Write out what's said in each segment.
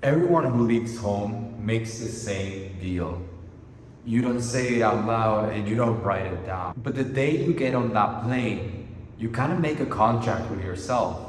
Everyone who leaves home makes the same deal. You don't say it out loud and you don't write it down. But the day you get on that plane, you kind of make a contract with yourself.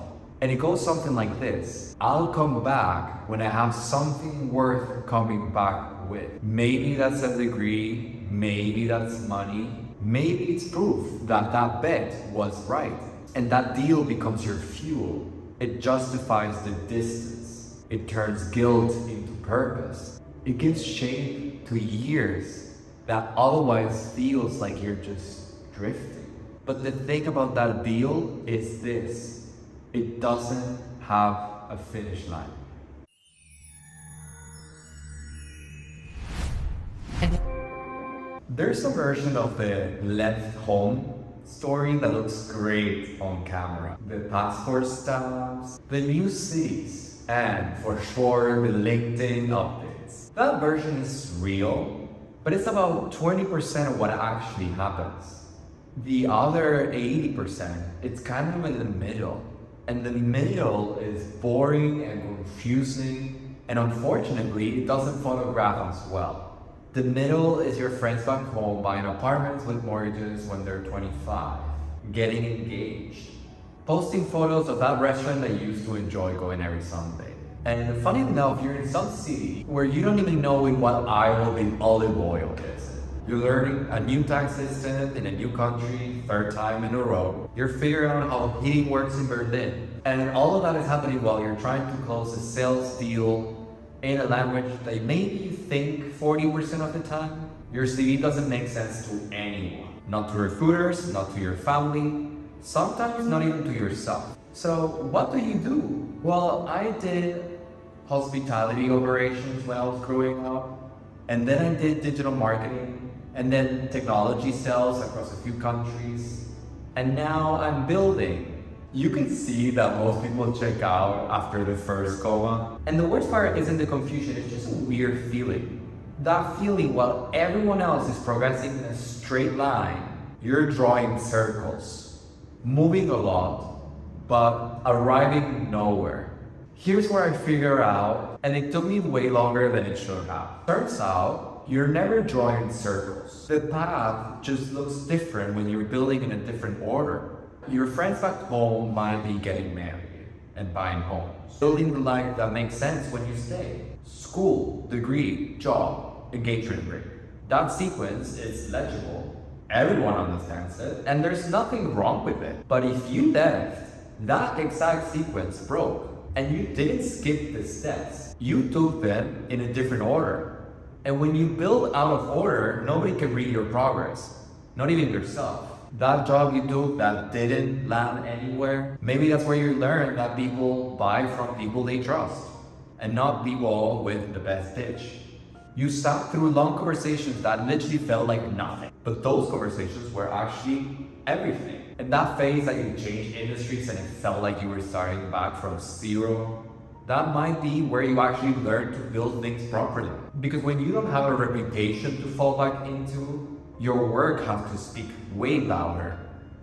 And it goes something like this. I'll come back when I have something worth coming back with. Maybe that's a degree, maybe that's money, maybe it's proof that that bet was right. And that deal becomes your fuel. It justifies the distance. It turns guilt into purpose. It gives shape to years that otherwise feels like you're just drifting. But the thing about that deal is this. It doesn't have a finish line. There's a version of the left home story that looks great on camera. The passport stamps, the new cities, and for sure the LinkedIn updates. That version is real, but it's about 20% of what actually happens. The other 80%, it's kind of in the middle. And the middle is boring and confusing, and unfortunately, it doesn't photograph as well. The middle is your friends back home buying apartments with mortgages when they're 25, getting engaged, posting photos of that restaurant that you used to enjoy going every Sunday. And funny enough, you're in some city where you don't even know in what aisle the olive oil is. You're learning a new tax system in a new country, third time in a row. You're figuring out how heating works in Berlin. And all of that is happening while you're trying to close a sales deal in a language that maybe you think 40% of the time. Your CV doesn't make sense to anyone. Not to recruiters, not to your family, sometimes not even to yourself. So what do? Well, I did hospitality operations when I was growing up. And then I did digital marketing. And then technology sales across a few countries. And now I'm building. You can see that most people check out after the first comma. And the worst part isn't the confusion, it's just a weird feeling. That feeling while everyone else is progressing in a straight line, you're drawing circles, moving a lot, but arriving nowhere. Here's where I figure out, and it took me way longer than it should have. Turns out, you're never drawing circles. The path just looks different when you're building in a different order. Your friends back home might be getting married and buying homes, building the life that makes sense when you stay. School, degree, job, engagement ring. That sequence is legible. Everyone understands it, and there's nothing wrong with it. But if you left, that exact sequence broke, and you didn't skip the steps. You took them in a different order. And when you build out of order, nobody can read your progress, not even yourself. That job you took that didn't land anywhere, maybe that's where you learn that people buy from people they trust, and not people with the best pitch. You sat through long conversations that literally felt like nothing, but those conversations were actually everything. In that phase that you changed industries and it felt like you were starting back from zero, that might be where you actually learn to build things properly. Because when you don't have a reputation to fall back into, your work has to speak way louder.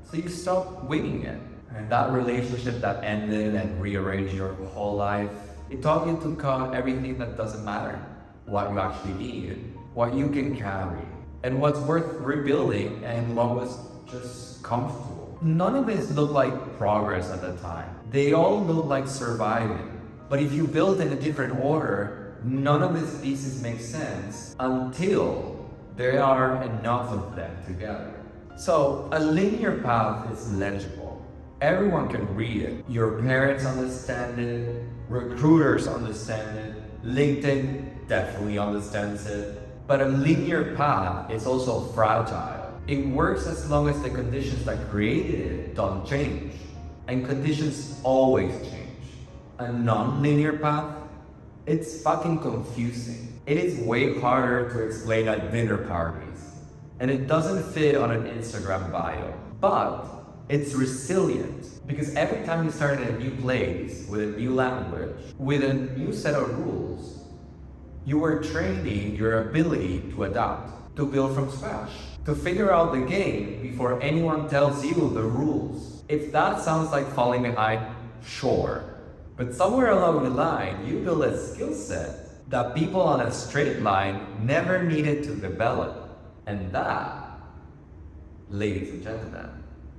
So you stop winging it. And that relationship that ended and rearranged your whole life, it taught you to cut everything that doesn't matter. What you actually need, what you can carry, and what's worth rebuilding and what was just comfortable. None of this looked like progress at the time. They all looked like surviving. But if you build in a different order, none of these pieces make sense until there are enough of them together. So a linear path is legible. Everyone can read it. Your parents understand it, recruiters understand it, LinkedIn definitely understands it. But a linear path is also fragile. It works as long as the conditions that created it don't change. And conditions always change. A non-linear path, it's fucking confusing. It is way harder to explain at dinner parties. And it doesn't fit on an Instagram bio. But it's resilient because every time you start in a new place, with a new language, with a new set of rules, you are training your ability to adapt, to build from scratch, to figure out the game before anyone tells you the rules. If that sounds like falling behind, sure. But somewhere along the line, you build a skill set that people on a straight line never needed to develop. And that, ladies and gentlemen,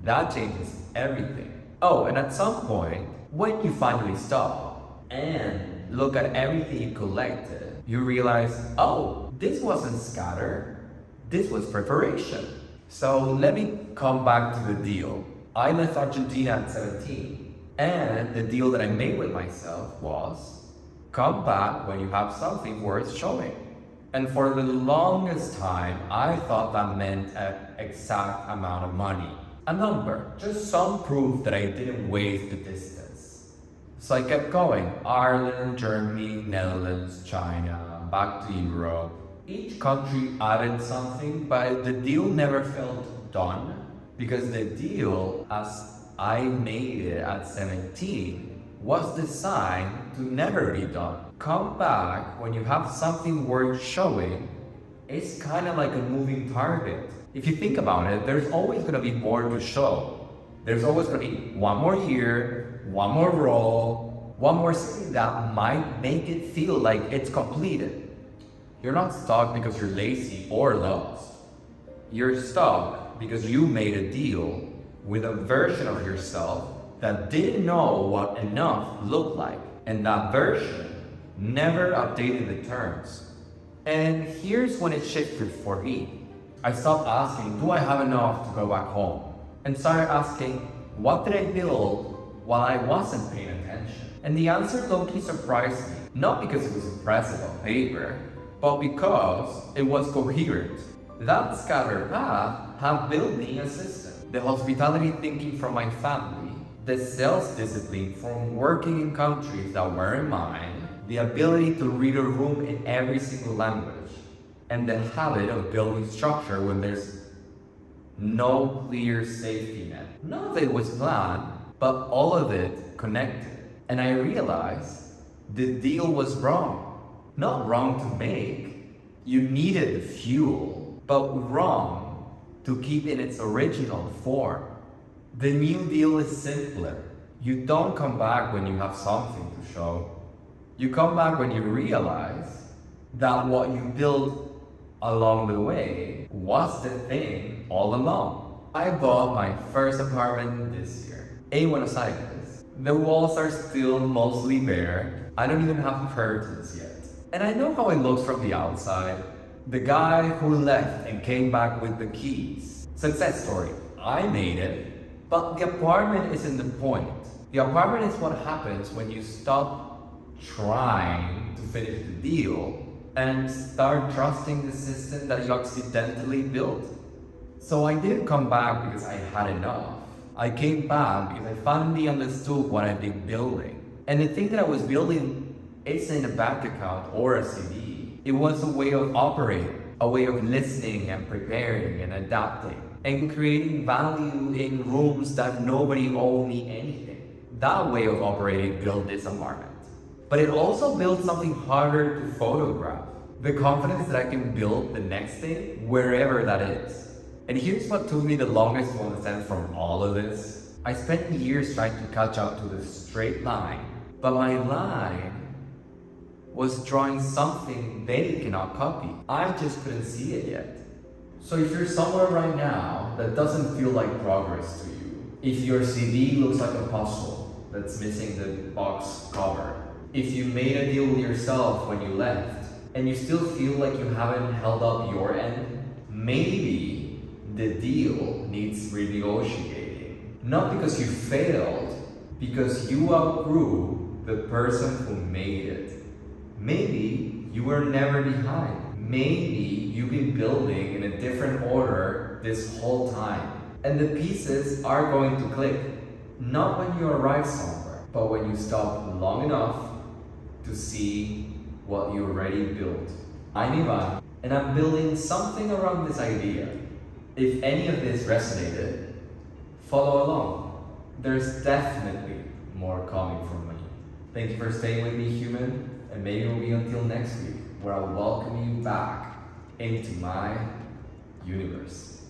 that changes everything. Oh, and at some point, when you finally stop and look at everything you collected, you realize, oh, this wasn't scatter, this was preparation. So let me come back to the deal. I left Argentina at 17, and the deal that I made with myself was, come back when you have something worth showing. And for the longest time, I thought that meant an exact amount of money. A number, just some proof that I didn't waste the distance. So I kept going. Ireland, Germany, Netherlands, China, back to Europe. Each country added something, but the deal never felt done because the deal, as I made it at 17, was designed to never be done. Come back when you have something worth showing. It's kind of like a moving target. If you think about it, there's always going to be more to show. There's always going to be one more year, one more role, one more thing that might make it feel like it's completed. You're not stuck because you're lazy or lost. You're stuck because you made a deal with a version of yourself that didn't know what enough looked like. And that version never updated the terms. And here's when it shifted for me. I stopped asking, do I have enough to go back home? And started asking, what did I build while I wasn't paying attention? And the answer low-key surprised me. Not because it was impressive on paper, but because it was coherent. That scattered path had built me a system. The hospitality thinking from my family, the sales discipline from working in countries that weren't mine, the ability to read a room in every single language, and the habit of building structure when there's no clear safety net. None of it was planned, but all of it connected. And I realized the deal was wrong. Not wrong to make. You needed the fuel, but wrong to keep in its original form. The new deal is simpler. You don't come back when you have something to show. You come back when you realize that what you built along the way was the thing all along. I bought my first apartment this year in Buenos Aires. The walls are still mostly bare. I don't even have curtains yet. And I know how it looks from the outside. The guy who left and came back with the keys. Success story. I made it, but the apartment isn't the point. The apartment is what happens when you stop trying to finish the deal and start trusting the system that you accidentally built. So I didn't come back because I had enough. I came back because I finally understood what I've been building. And the thing that I was building isn't a bank account or a CD. It was a way of operating, a way of listening and preparing and adapting and creating value in rooms that nobody owed me anything. That way of operating built this apartment. But it also built something harder to photograph. The confidence that I can build the next thing, wherever that is. And here's what took me the longest to understand from all of this. I spent years trying to catch up to the straight line, but my line was drawing something they cannot copy. I just couldn't see it yet. So if you're somewhere right now that doesn't feel like progress to you, if your CD looks like a puzzle that's missing the box cover, if you made a deal with yourself when you left, and you still feel like you haven't held up your end, maybe the deal needs renegotiating. Not because you failed, because you outgrew the person who made it. Maybe you were never behind. Maybe you've been building in a different order this whole time. And the pieces are going to click. Not when you arrive somewhere, but when you stop long enough to see what you already built. I'm Ivan, and I'm building something around this idea. If any of this resonated, follow along. There's definitely more coming from me. Thank you for staying with me, human, and maybe it will be until next week, where I'll welcome you back into my universe.